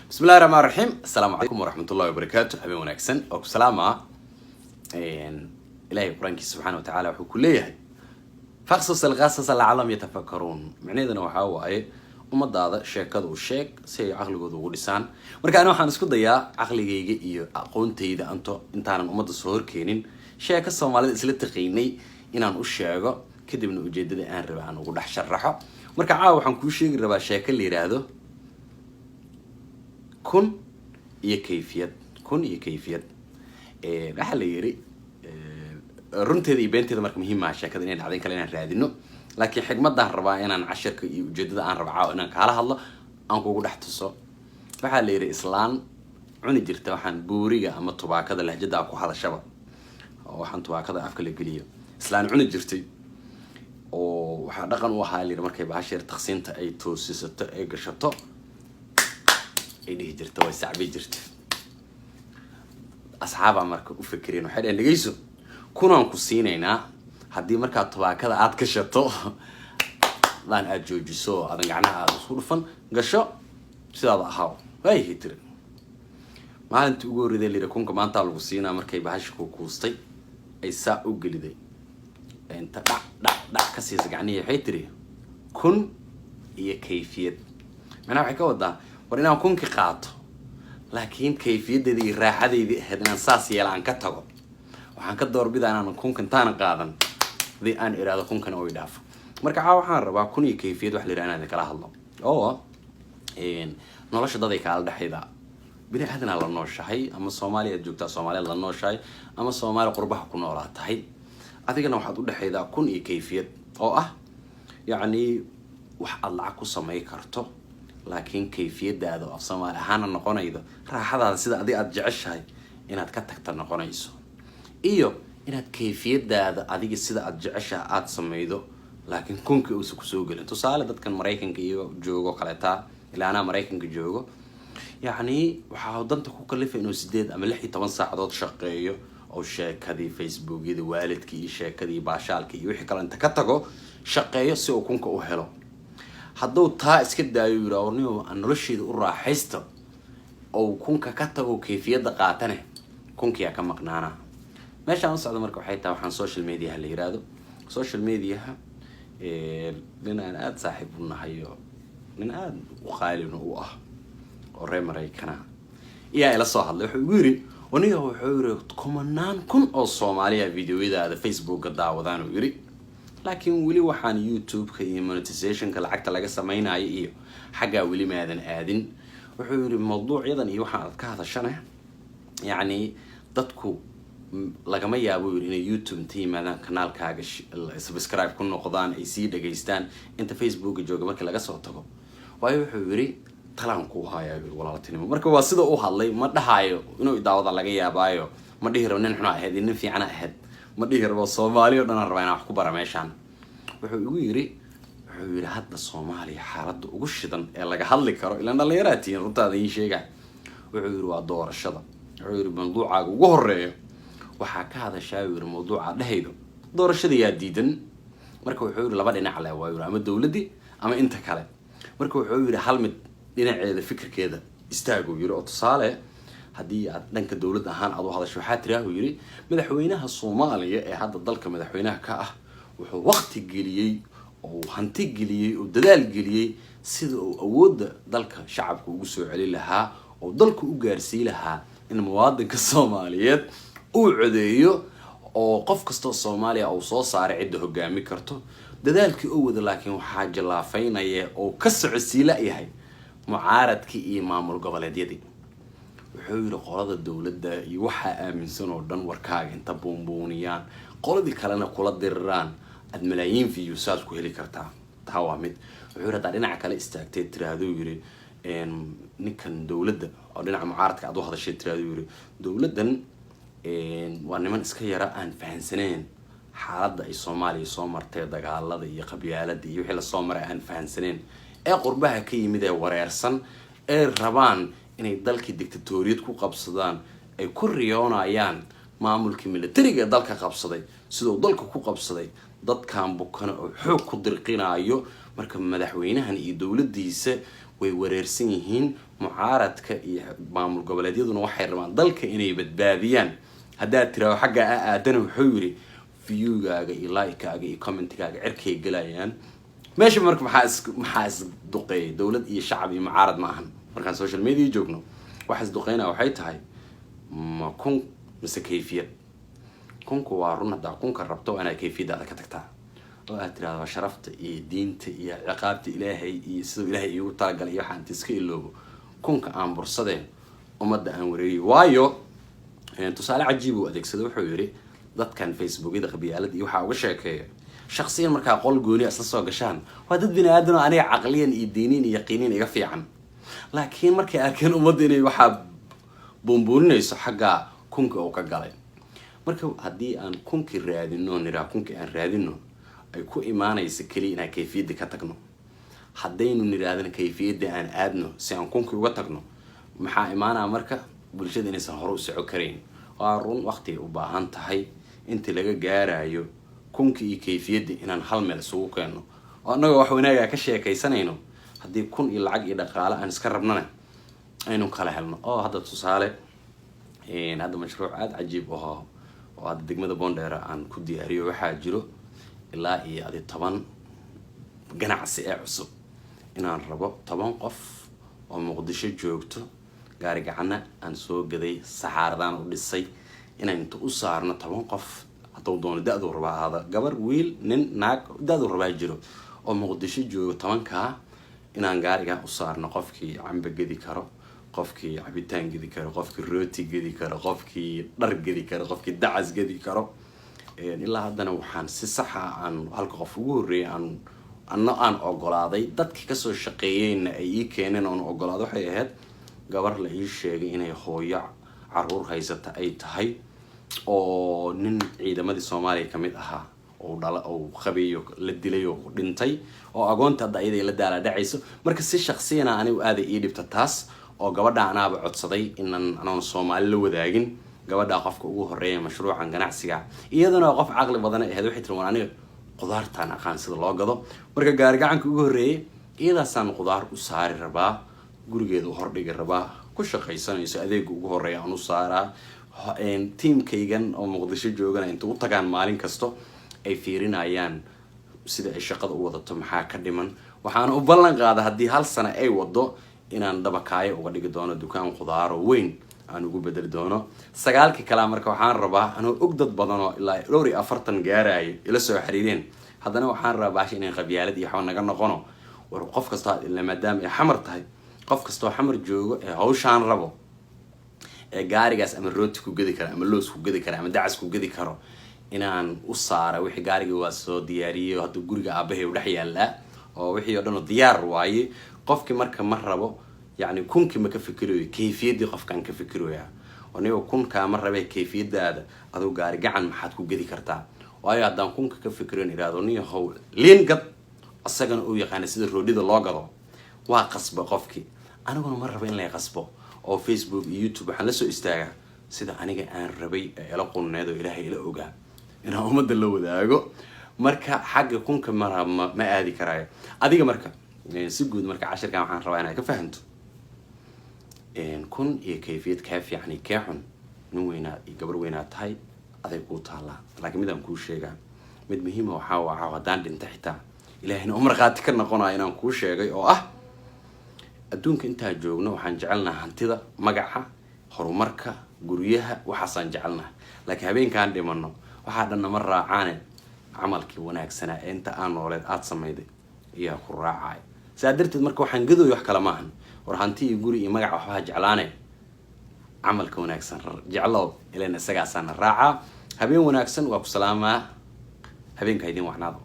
بسم الله الرحمن الرحيم. السلام عليكم ورحمة الله وبركاته. حبيبي ونكسن أو سلامة. إلهي قرآنك سبحانه وتعالى وكليه فخصص الغاصص لعلهم يتفكرون معنيدنا وحاو أي ومضى هذا شيك كذا والشيك سي عقل جذو ولسان مركا أنا وحنا نسكت ضياء عقل يجي أقون تيدا أنت أنا ومضى الصهور كينين شيك الصومالي إسلت تقيني إن أنا أشياء كده من وجدد أنا ربع أنا وقول حشرحه مركا عاو حنكون شيء ربع شيك اللي رادو كن كيفية راح اللي يري runteeda iyo beenteeda marka muhiim ah sheekada inay dhacdeen kale inaan raadino laakiin xigmadda rabaa inaan casharka iyo ujeedada aan rabaa inaan kala hadlo aan kugu dhax tuso waxa la yiri islaan cuni jirta waxaan buuriga ama tubaakada lahjada ku hadashaba waxaan tubaakada afka la geliyo islaan cuni jirtay oo waxa dhaqan u ahaa leeyahay markay baashir taqsiinta ay toosisato ay gashato ay dhihi jirtay way sacbi jirtay asxaaba marka u fikireen waxay dhageyso kunaan ku siinayna hadii marka tubaakada aad ka shato laan aad joojiso aad gacnaha aad isku dhufan gasho sidaad ahaa way hitir maalinta ugu horeeyay leeyahay kunka maanta lagu siinaa markay bahash ku kuustay ay saa u galiday inta dhac ka siisa gacnihi waxay tiri kun iyo kayfiyad macnaha waxay ka wadaa war inaan kunki qaato laakiin kayfiyadeeda iyo raaxadeeda ahayd inaan saas yeelaan ka tago waxaan ka doorbidaa inaan kunkan taan qaadan di aan iraado kunkan oo idhaafo marka waxaan rabaa kun iyo kayfiyad wax la yiraahdo kala hadlo oo nolosha dad ay kala dhaxayda bini aadana la nooshahay ama Soomaaliya joogta Soomaaliya la nooshahay ama Soomaali qurbaha ku noolaatahay adigana waxaad u dhaxayda kun iyo kayfiyad oo ah yaani wax Allah ku sameey karto laakiin kayfiyadaada oo Soomaali ahaan noqonaydo raaxadaada sida aad jeceshahay inaad ka tagto noqonayso iyo inaad kayfiyadaada adiga sida aad jeceshahay aad sameeydo laakiin kunka uu ku soo galay tusaale dadkan Mareykanka iyo joogo kaleeta ilaa ana Mareykanka joogo yaani waxa danta ku kalifay inuu 8 ama 16 saacadood shaqeeyo oo sheekadii Facebook-ida waalidkii sheekadii baashaalkii iyo wixii kale inta ka tago shaqeeyo si uu kunka u helo hadduu taa iska daayo yiraahdo aan nolosheeda u raaxaysto oo kunka ka tago kayfiyada qaatane kunkiya ka maqnaana meeshaan socdo marka waxay tahay waxaan social media la yiraahdo social media aad saaxiib u nahay nin aad u qaalin u ah oo reer Mareykan iyo ila soo hadlay wuxuu yiri waniga wuxuu yiri kumanaan kun oo Soomaaliya videoyada Facebook daawadaan uu yiri laakiin wali waxaan YouTube-ka iyo monetization-ka lacagta laga sameeyay iyo xaga wali maadan aadin wuxuu yiri mawduucyadan iyo waxaan ka hadashanay yaani dadku lagama yaabo inay YouTube tiimadan kanaalkaaga subscribe ku noqdaan ay sii dhageystaan inta Facebook jooga markii laga soo tago waayo wuxuu yiri talaan ku hayaa walaaltinimo marka waa sida uu hadlay ma dhahayo inuu daawada laga yaabaayo ma dhihiro nin xuna ahayd nin fiican ahayd ma dhihiro Soomaaliya dhan rabaa wax ku bara meeshan wuxuu yiri hadda Soomaaliya xaaladda ugu shidan ee laga hadli karo ilaa dhalinyaraatiin runtaada ii sheega wuxuu yiri waa doorashada wuxuu yiri mawduuca ugu horeeyo waxa ka hadashaa yiri mawduuca dhahaydo doorashada yaa diidan marka wuxuu yiri laba dhinac leh waa yiri ama dawladii ama inta kale marka wuxuu yiri hal mid dhinaceeda fikirkeeda istaago yiri oo tusaale hadii aad dhanka dawladda ahaan aad u hadasho waxa tiraahu yiri madaxweynaha Soomaaliya ee hadda dalka madaxweynaha ka ah wuxuu waqti geliyay oo hanti geliyay oo dadaal geliyay sida uu awoodda dalka shacabka ugu soo celin lahaa oo dalka u gaarsiin lahaa in muwaadinka Soomaaliyeed uu codeeyo oo qof kasta Soomaaliya uu soo saaray cid hogaami karto dadaalkii uu wada laakiin waxa jilaafaynaya oo ka socodsiila yahay mucaaradkii iyo maamul goboleedyadii wuxuu yiri qolada dawladda iyo waxa aaminsan oo dhan warkaaga inta boonbooniyaan qoladii kalena kula dirraan ad malaayiin views ku heli kartaa taa waa mid wuxuu yiri dhinaca kale istaagtay tiraado yiri ninkan dawladda oo dhinaca mucaaradka aad u hadashay tiraado yiri dawladdan waa niman iska yara aan fahansaneen xaaladda ay Soomaaliya soo martay dagaalada iyo qabyaalada iyo wixii la soo maray aan fahansaneen ee qurbaha ka yimid ee wareersan ee rabaan inay dalkii dictatoriyad ku qabsadaan ay ku riyoonayaan maamulkii militariga dalka qabsaday sidoo dalka ku qabsaday dadkan bukana oo xoog ku dirqinayo marka madaxweynahan iyo dawladdiisa way wareersan yihiin mucaaradka iyo maamul goboleedyaduna waxay rabaan dalka inay badbaadiyaan haddaad tiraado xagga aadana wuxuu yiri viewgaaga iyo like-kaaga iyo commentigaaga cirkay galayaan meesha marka maxaa is duqeeyay dowlad iyo shacab iyo mucaarad ma ahan markaan social media joogno waxa is duqeynaa waxay tahay ma kun mise kayfiyad kunku waa run haddaa kunka rabto inaad kayfiyadaada ka tagtaa oo aad tiraahdo sharafta iyo diinta iyo ciqaabta ilaahay iyo sidoo ilaahay igu talagalay iyo waxaan iska iloobo kunka aan bursadeen ummadda aan wareeriyo waayo tusaale cajiib uu adeegsado wuxuu yiri dadkan facebookida qabyaalada iyo waxa uga sheekeeya shakhsiyan markaa qol gooni asla soo gashaan waa dad bini aadan oo aniga caqliyan iyo diiniin iyo yaqiiniin iga fiican laakiin markay arkeen ummadda inay waxa buunbuuninayso xagga kunka uu ka galay marka haddii aan kunki raadino niraa kunki aan raadino ay ku imaanaysa kaliya inaan kayfiyadda ka tagno haddaynu niraadana kayfiyadda aan aadno si aan kunki uga tagno maxaa imaanaa marka bulshada inaysan hore u soco karayn waa run waqti u baahan tahay inta laga gaarayo kunki iyo kayfiyadda inaan hal meel isugu keenno oo annaga wax wanaaga ka sheekaysanayno haddii kun iyo lacag iyo dhaqaale aan iska rabnana aynu kala helno oo hadda tusaale hadda mashruuc aad cajiib oo hadda degmada Boondheera aan ku diyaariyo waxaa jiro ilaa iyo 10 ganacsi ee cusub inaan rabo 10 qof oo Muqdisho joogto gaari gacana aan soo gaday saxaaradan u dhisay inaan inta u saarno 10 qof haduu doono daadu rabaa hada gabar wiil nin naag daadu rabaa jiro oo Muqdisho joogo 10ka inaan gaariga u saarno qofkii camba gadi karo qofkii cabitaan gadi karo qofkii rooti gadi karo qofkii dhar gadi karo qofkii dacas gadi karo ilaa haddana waxaan si sax ah aan halka qof ugu horeeyay aan ogolaaday dadkii ka soo shaqeeyayna ay ii keeneen oo ogolaado waxay ahayd gabar la ii sheegay inay hooyo caruur haysata ay tahay oo nin ciidamadii Soomaaliya kamid ahaa oo dhala oo qabiyo la dilay oo dhintay oo agoonta ayday la daala dhacayso marka si shakhsiyan anigu aad ii dhibta taas oo gabadha anaaba codsaday inaan Soomaali la wadaagin gabadha qofka ugu horeeyay mashruucan ganacsiga iyadana qof caqli badan ahayd waxay tiraan aniga qudaartaan aqaan sida loo gado marka gaari gacanka ugu horeeyay iyadaasan qudaar u saari rabaa gurigeeda u hordhigi rabaa ku shaqaysanayso adeeg ugu horeeya aan u saaraa teamkaygan oo Muqdisho joogana inta u tagaan maalin kasto ay fiirinayaan sida ay shaqada u wadato maxaa ka dhiman waxaan u ballan qaaday haddii hal sano ay wado inaan dabakaayo uga dhigi doono dukaan qudaar oo weyn aan ugu bedeli doono 9 kala marka waxaan rabaa anoo og dad badan oo ilaa 40 gaarayo ila soo xiriireen haddana waxaan rabaa inay qabyaalad iyo xaw naga noqono war qof kasta ila maadaama ay xamar tahay qof kasta xamar joogo ee hawshaan rabo ee gaarigaas ama rooti ku gadi kara ama loos ku gadi kara ama dacas ku gadi karo inaan u saara wixii gaariga waa soo diyaariyay hadda guriga aabahay u dhex yaala oo wixii oo dhan diyaar waaye qofkii marka ma rabo يعني كونك ما كفكروا كيفية دي قف كان كفكروا يا ونيو كون كام مرة به كيفية ده هذا جارج عن محد كوجدي كرتا وأي عدم كونك كفكرون إلى هذا هو لين قد السجن أو يخان سيد الرودي ده لاجره وقصب قفكي أنا كنا مرة بين لا قصبه أو فيسبوك يوتيوب حنلسو استاجا سيد أنا جا أنا ربي يلاقون نادو إلهي إلى أوجا إن هم دلوا ده أجو مركا حاجة كونك مرة ما أدي كراية أديك مركا سجود مركا 10 كام حن رواينا كفهمتوا كن كيفية كيف يعني كيحن نوينا قبل وينا تاي هذا يقول تعالى لكن مدام كل شيء مد مهمة وحاول عودان لنتحتها إلى هنا عمر قاعد كنا قنا إنا كل شيء أو أدونك أنت جونا وحنجعلنا هنتذا مجحة خرومركة جريها وحسن جعلنا لكن هبين كان دي منه وحدنا مرة عانى عملك وناك سنة أنت أنا ولد أتصميدي يا خراعي سادرت المركو حنجذو يحكي لماهن ورهانتي يقولي مجا وحاجة جعلانه عمل كوناكسن جعله إلى نسجع سنة راعة هبين وناكسن وبسلامة هبين كايدين وحناضو